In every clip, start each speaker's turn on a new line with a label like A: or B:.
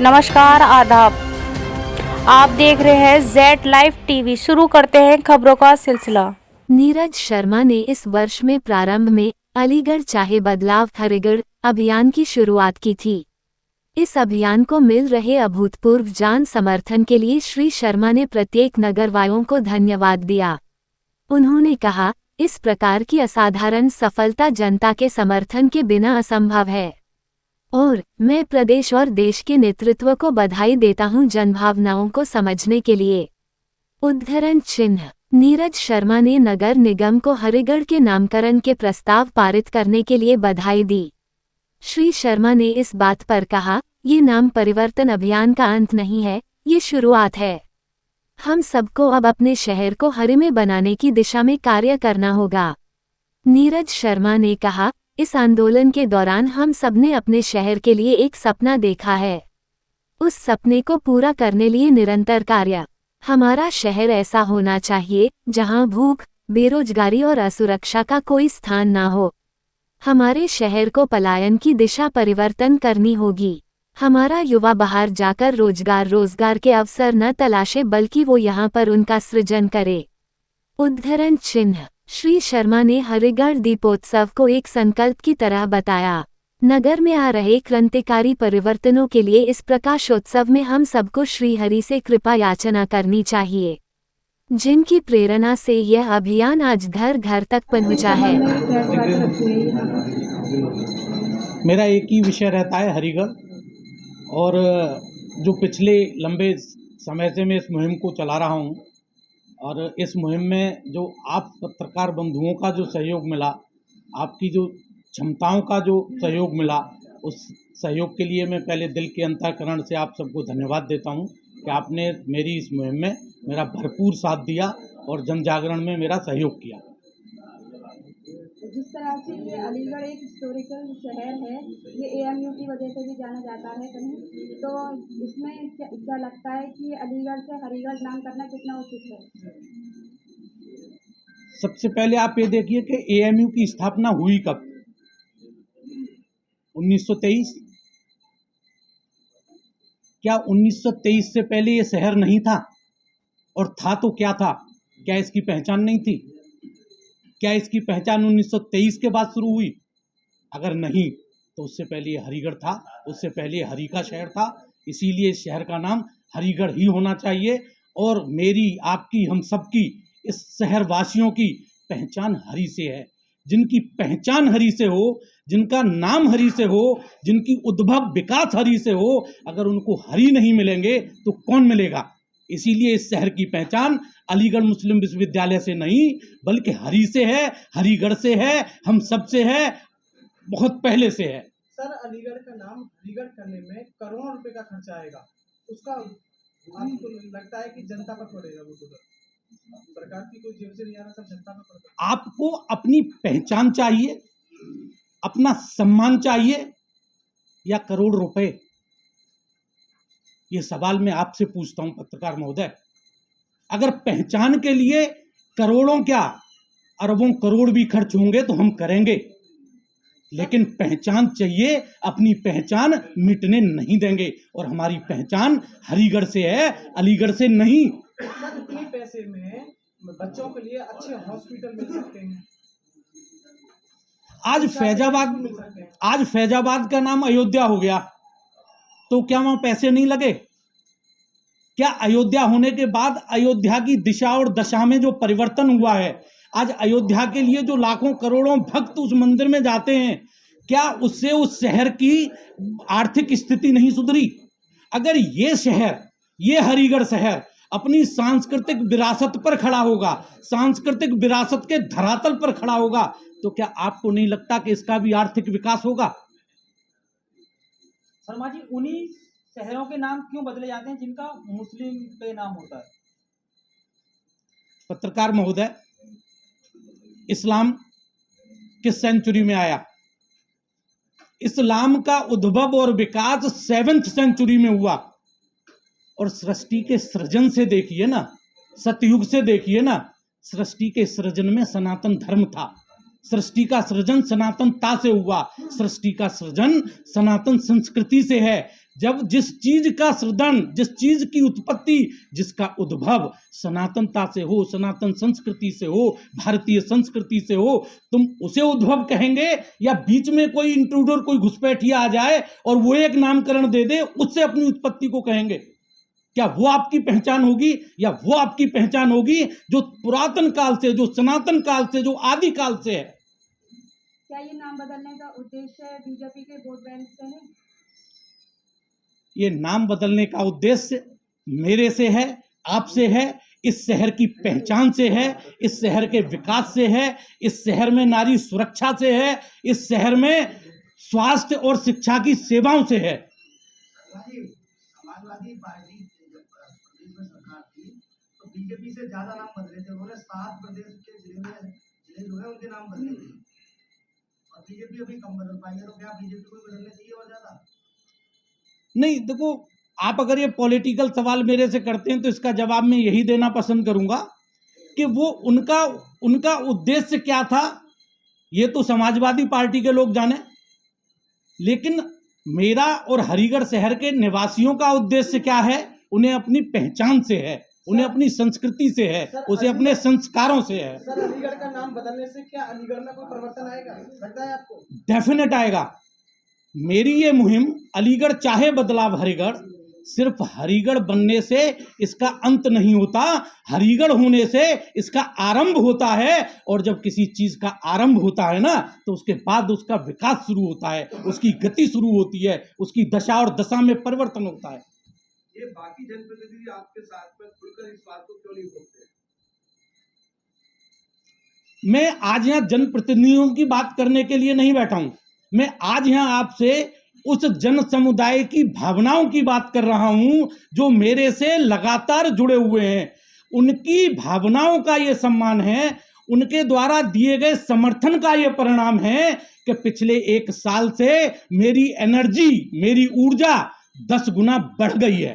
A: नमस्कार, आदाब। आप देख रहे हैं जेड लाइव टीवी। शुरू करते हैं खबरों का सिलसिला।
B: नीरज शर्मा ने इस वर्ष में प्रारंभ में अलीगढ़ चाहे बदलाव हरिगढ़ अभियान की शुरुआत की थी। इस अभियान को मिल रहे अभूतपूर्व जन समर्थन के लिए श्री शर्मा ने प्रत्येक नगरवासियों को धन्यवाद दिया। उन्होंने कहा, इस प्रकार की असाधारण सफलता जनता के समर्थन के बिना असंभव है और मैं प्रदेश और देश के नेतृत्व को बधाई देता हूं जनभावनाओं को समझने के लिए। उद्धरण चिन्ह। नीरज शर्मा ने नगर निगम को हरिगढ़ के नामकरण के प्रस्ताव पारित करने के लिए बधाई दी। श्री शर्मा ने इस बात पर कहा, ये नाम परिवर्तन अभियान का अंत नहीं है, ये शुरुआत है। हम सबको अब अपने शहर को हरिमय बनाने की दिशा में कार्य करना होगा। नीरज शर्मा ने कहा, इस आंदोलन के दौरान हम सबने अपने शहर के लिए एक सपना देखा है। उस सपने को पूरा करने लिए निरंतर कार्य। हमारा शहर ऐसा होना चाहिए जहां भूख, बेरोजगारी और असुरक्षा का कोई स्थान ना हो। हमारे शहर को पलायन की दिशा परिवर्तन करनी होगी। हमारा युवा बाहर जाकर रोजगार के अवसर न तलाशे बल्कि वो यहाँ पर उनका सृजन करे। उद्धरण चिन्ह। श्री शर्मा ने हरिगढ़ दीपोत्सव को एक संकल्प की तरह बताया। नगर में आ रहे क्रांतिकारी परिवर्तनों के लिए इस प्रकाशोत्सव में हम सबको श्री हरि से कृपा याचना करनी चाहिए, जिनकी प्रेरणा से यह अभियान आज घर घर तक पहुंचा है।
C: मेरा एक ही विषय रहता है हरिगढ़, और जो पिछले लंबे समय से मैं इस मुहिम को चला रहा हूँ, और इस मुहिम में जो आप पत्रकार बंधुओं का जो सहयोग मिला, आपकी जो क्षमताओं का जो सहयोग मिला, उस सहयोग के लिए मैं पहले दिल के अंतःकरण से आप सबको धन्यवाद देता हूँ कि आपने मेरी इस मुहिम में मेरा भरपूर साथ दिया और जन जागरण में मेरा सहयोग किया।
D: जिस तरह से ये अलीगढ़ एक हिस्टोरिकल शहर है, ये एएमयू की वजह से भी जाना जाता है कहीं, तो इसमें क्या लगता है कि अलीगढ़ से हरिगढ़ नाम करना कितना उचित है?
C: सबसे पहले आप ये देखिए कि एएमयू की स्थापना हुई कब? 1923। क्या 1923 से पहले ये शहर नहीं था? और था तो क्या था? क्या इसकी पहचान नहीं थी? क्या इसकी पहचान 1923 के बाद शुरू हुई? अगर नहीं तो उससे पहले ये हरिगढ़ था, उससे पहले हरि का शहर था। इसीलिए इस शहर का नाम हरिगढ़ ही होना चाहिए। और मेरी, आपकी, हम सबकी, इस शहर वासियों की पहचान हरि से है। जिनकी पहचान हरि से हो, जिनका नाम हरि से हो, जिनकी उद्भव विकास हरि से हो, अगर उनको हरि नहीं मिलेंगे तो कौन मिलेगा? इसीलिए इस शहर की पहचान अलीगढ़ मुस्लिम विश्वविद्यालय से नहीं बल्कि हरि से है, हरिगढ़ से है, हम सब से है, बहुत पहले से है।
E: सर, अलीगढ़ का नाम हरिगढ़ करने में करोड़ों रुपए का खर्चा आएगा, उसका आपको लगता है कि जनता पर पड़ेगा? वो तो सरकार की कोई जेब से नहीं आ रहा, सब जनता पर पड़ेगा।
C: आपको अपनी पहचान चाहिए, अपना सम्मान चाहिए, या करोड़ रुपए? ये सवाल मैं आपसे पूछता हूं पत्रकार महोदय। अगर पहचान के लिए करोड़ों क्या अरबों करोड़ भी खर्च होंगे तो हम करेंगे, लेकिन पहचान चाहिए, अपनी पहचान मिटने नहीं देंगे। और हमारी पहचान हरिगढ़ से है, अलीगढ़ से नहीं।
E: सर, इतने पैसे में बच्चों के लिए अच्छे हॉस्पिटल मिल सकते हैं।
C: आज फैजाबाद का नाम अयोध्या हो गया, तो क्या वहां पैसे नहीं लगे? क्या अयोध्या होने के बाद अयोध्या की दिशा और दशा में जो परिवर्तन हुआ है, आज अयोध्या के लिए जो लाखों करोड़ों भक्त उस मंदिर में जाते हैं, क्या उससे उस शहर की आर्थिक स्थिति नहीं सुधरी? अगर ये शहर, ये हरिगढ़ शहर अपनी सांस्कृतिक विरासत पर खड़ा होगा, सांस्कृतिक विरासत के धरातल पर खड़ा होगा, तो क्या आपको नहीं लगता कि इसका भी आर्थिक विकास होगा?
F: शर्मा जी, उन्हीं शहरों के नाम क्यों बदले जाते हैं जिनका मुस्लिम पे नाम होता है?
C: पत्रकार महोदय, इस्लाम किस सेंचुरी में आया? इस्लाम का उद्भव और विकास 7th सेंचुरी में हुआ। और सृष्टि के सृजन से देखिए ना, सतयुग से देखिए ना, सृष्टि के सृजन में सनातन धर्म था। सृष्टि का सृजन सनातनता से हुआ, सृष्टि का सृजन सनातन संस्कृति से है। जब जिस चीज का सृजन, जिस चीज की उत्पत्ति, जिसका उद्भव सनातनता से हो, सनातन संस्कृति से हो, भारतीय संस्कृति से हो, तुम उसे उद्भव कहेंगे या बीच में कोई इंट्रूडर, कोई घुसपैठिया आ जाए और वो एक नामकरण दे दे, उससे अपनी उत्पत्ति को कहेंगे? क्या वो आपकी पहचान होगी? या वो आपकी पहचान होगी जो पुरातन काल से, जो सनातन काल से, जो आदि काल से है?
D: क्या ये नाम बदलने का उद्देश्य बीजेपी के वोट बैंक से है?
C: ये नाम बदलने का उद्देश्य मेरे से है, आपसे है, इस शहर की पहचान से है, इस शहर के विकास से है, इस शहर में नारी सुरक्षा से है, इस शहर में स्वास्थ्य और शिक्षा की सेवाओं से है।
E: समाजवादी पार्टी जब प्रदेश में सरकार थी तो बीजेपी से ज्यादा नाम बदले थे। उन्होंने 7 प्रदेश के जिले जो है उनके नाम बदले थे और बीजेपी अभी कम बदल पाई है। तो क्या बीजेपी को बदलने चाहिए और ज्यादा?
C: नहीं, देखो, आप अगर ये पॉलिटिकल सवाल मेरे से करते हैं तो इसका जवाब मैं यही देना पसंद करूंगा कि वो उनका उद्देश्य क्या था, ये तो समाजवादी पार्टी के लोग जाने, लेकिन मेरा और हरिगढ़ शहर के निवासियों का उद्देश्य क्या है? उन्हें अपनी पहचान से है, उन्हें अपनी संस्कृति से है, उसे अपने संस्कारों से है।
E: सर, अलीगढ़ का नाम बदलने से क्या अलीगढ़ में कोई परिवर्तन आएगा, लगता है आपको?
C: डेफिनेट आएगा। मेरी ये मुहिम अलीगढ़ चाहे बदलाव हरिगढ़, सिर्फ हरिगढ़ बनने से इसका अंत नहीं होता, हरिगढ़ होने से इसका आरंभ होता है। और जब किसी चीज का आरंभ होता है ना, तो उसके बाद उसका विकास शुरू होता है, उसकी गति शुरू होती है, उसकी दशा और दशा में परिवर्तन होता है।
E: ये बाकी जनप्रतिनिधि आपके साथ में खुलकर इस बात को क्यों नहीं बोलते?
C: मैं आज यहाँ जनप्रतिनिधियों की बात करने के लिए नहीं बैठा हूं, मैं आज यहाँ आपसे उस जन समुदाय की भावनाओं की बात कर रहा हूं जो मेरे से लगातार जुड़े हुए हैं। उनकी भावनाओं का ये सम्मान है, उनके द्वारा दिए गए समर्थन का ये परिणाम है कि पिछले 1 साल से मेरी एनर्जी, मेरी ऊर्जा 10 गुना बढ़ गई है।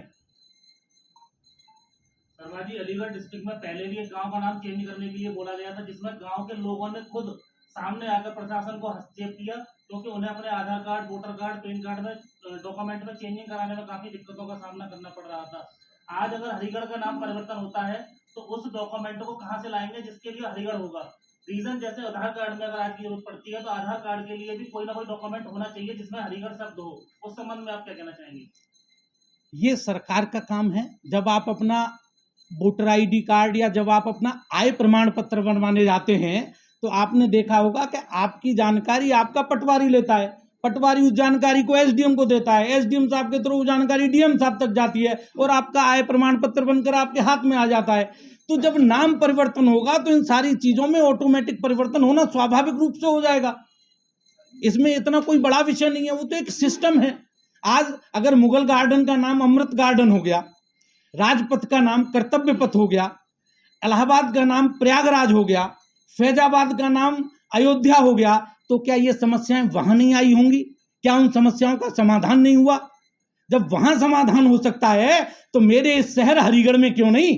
G: शर्मा जी, अलीगढ़ डिस्ट्रिक्ट में पहले भी एक गांव का नाम चेंज करने के लिए बोला गया था, जिसमें गांव के लोगों ने खुद सामने आकर प्रशासन को हस्तक्षेप किया, क्योंकि उन्हें अपने Aadhaar card, voter card, PAN card में डॉक्यूमेंट में चेंजिंग कराने में काफी दिक्कतों का सामना करना पड़ रहा था। आज अगर हरिगढ़ का नाम परिवर्तन होता है तो उस डॉक्यूमेंट को कहाँ से लाएंगे जिसके लिए हरिगढ़ होगा? रीजन जैसे आधार कार्ड में अगर आज की जरूरत पड़ती है तो आधार कार्ड के लिए भी कोई ना कोई डॉक्यूमेंट होना चाहिए जिसमें हरिगढ़ शब्द हो। उस संबंध में आप क्या कहना चाहेंगे?
C: ये सरकार का काम है। जब आप अपना वोटर आईडी कार्ड या जब आप अपना आय प्रमाण पत्र बनवाने जाते हैं तो आपने देखा होगा कि आपकी जानकारी आपका पटवारी लेता है, पटवारी उस जानकारी को एसडीएम को देता है, एसडीएम साहब के थ्रू जानकारी डीएम साहब तक जाती है और आपका आय प्रमाण पत्र बनकर आपके हाथ में आ जाता है। तो जब नाम परिवर्तन होगा तो इन सारी चीजों में ऑटोमेटिक परिवर्तन होना स्वाभाविक रूप से हो जाएगा। इसमें इतना कोई बड़ा विषय नहीं है, वो तो एक सिस्टम है। आज अगर मुगल गार्डन का नाम अमृत गार्डन हो गया, राजपथ का नाम कर्तव्य पथ हो गया, इलाहाबाद का नाम प्रयागराज हो गया, फैजाबाद का नाम अयोध्या हो गया, तो क्या ये समस्याएं वहां नहीं आई होंगी? क्या उन समस्याओं का समाधान नहीं हुआ? जब वहां समाधान हो सकता है तो मेरे इस शहर हरिगढ़ में क्यों नहीं?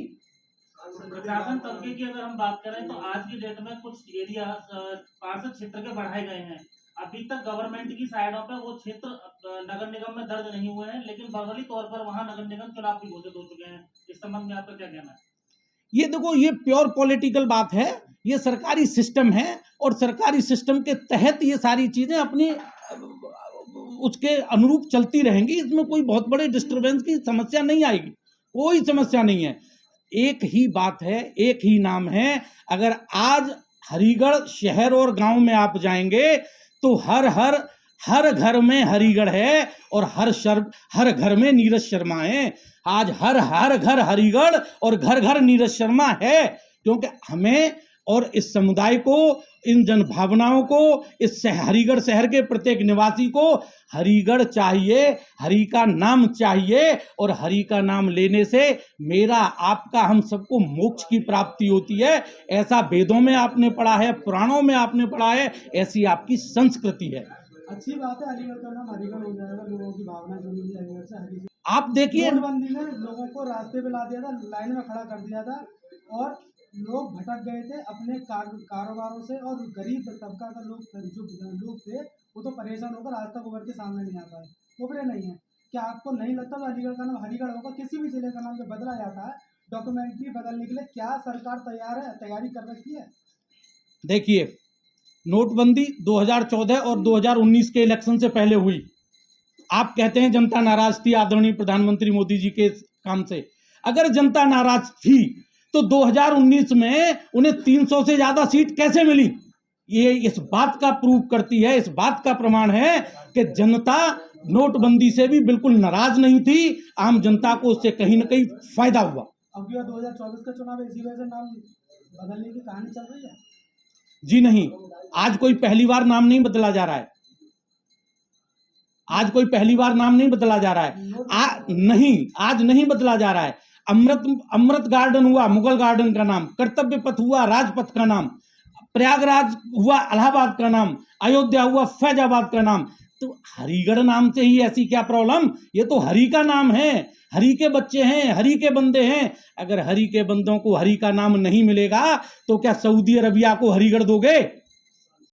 G: प्रशासन तबके की अगर हम बात करें तो आज की डेट में कुछ एरिया पार्षद क्षेत्र के बढ़ाए गए हैं। अभी तक गवर्नमेंट की साइडों पे वो क्षेत्र नगर निगम में दर्ज नहीं हुए हैं, लेकिन बर्फली तौर पर वहां नगर निगम चुनाव भी घोषित हो चुके हैं। इस संबंध में आपका क्या कहना है?
C: ये देखो, ये प्योर पॉलिटिकल बात है, ये सरकारी सिस्टम है और सरकारी सिस्टम के तहत ये सारी चीजें अपनी उसके अनुरूप चलती रहेंगी। इसमें कोई बहुत बड़े डिस्टर्बेंस की समस्या नहीं आएगी, कोई समस्या नहीं है। एक ही बात है, एक ही नाम है। अगर आज हरिगढ़ शहर और गांव में आप जाएंगे तो हर घर में हरिगढ़ है और हर घर में नीरज शर्मा है। आज हर घर हरिगढ़ और घर घर नीरज शर्मा है, क्योंकि हमें और इस समुदाय को, इन जनभावनाओं को, इस हरिगढ़ शहर के प्रत्येक निवासी को हरिगढ़ चाहिए, हरि का नाम चाहिए। और हरि का नाम लेने से मेरा, आपका, हम सबको मोक्ष की प्राप्ति होती है। ऐसा वेदों में आपने पढ़ा है, पुराणों में आपने पढ़ा है, ऐसी आपकी संस्कृति है।
E: अच्छी बात है, अलीगढ़ का नाम हरिगढ़ हो जाएगा। लोगों की भावना जुड़ी हुई है अलीगढ़ से। हरि
C: आप देखिए,
E: नोटबंदी ने लोगों को रास्ते पे ला दिया था, लाइन में खड़ा कर दिया था और
H: लोग भटक गए थे अपने कारोबारों से, और गरीब तबका का जो लोग थे वो तो परेशान होकर आज तक उभर के सामने नहीं आ पाए, उभरे नहीं है। क्या आपको नहीं लगता तो अलीगढ़ का नाम हरिगढ़ होगा? किसी भी जिले का नाम जब बदला जाता है डॉक्यूमेंट्री बदलने के लिए, क्या सरकार तैयारी कर रखी है?
C: देखिए, नोटबंदी 2014 और 2019 के इलेक्शन से पहले हुई। आप कहते हैं जनता नाराज थी आदरणीय प्रधानमंत्री मोदी जी के काम से। अगर जनता नाराज थी तो 2019 में उन्हें 300 से ज्यादा सीट कैसे मिली? ये इस बात का प्रूव करती है, इस बात का प्रमाण है कि जनता नोटबंदी से भी बिल्कुल नाराज नहीं थी। आम जनता को उससे कहीं ना कहीं फायदा हुआ।
H: अब 2024 का चुनाव है, इसी वजह से नाम बदलने की कहानी चल रही है?
C: जी नहीं, आज कोई पहली बार नाम नहीं बदला जा रहा है। आज कोई पहली बार नाम नहीं बदला जा रहा है। नहीं, आज नहीं बदला जा रहा है। अमृत गार्डन हुआ मुगल गार्डन का नाम, कर्तव्य पथ हुआ राजपथ का नाम, प्रयागराज हुआ इलाहाबाद का नाम, अयोध्या हुआ फैजाबाद का नाम। तो हरिगढ़ नाम से ही ऐसी क्या प्रॉब्लम? ये तो हरि का नाम है, हरि के बच्चे हैं, हरि के बंदे हैं। अगर हरि के बंदों को हरि का नाम नहीं मिलेगा तो क्या सऊदी अरबिया को हरिगढ़ दोगे?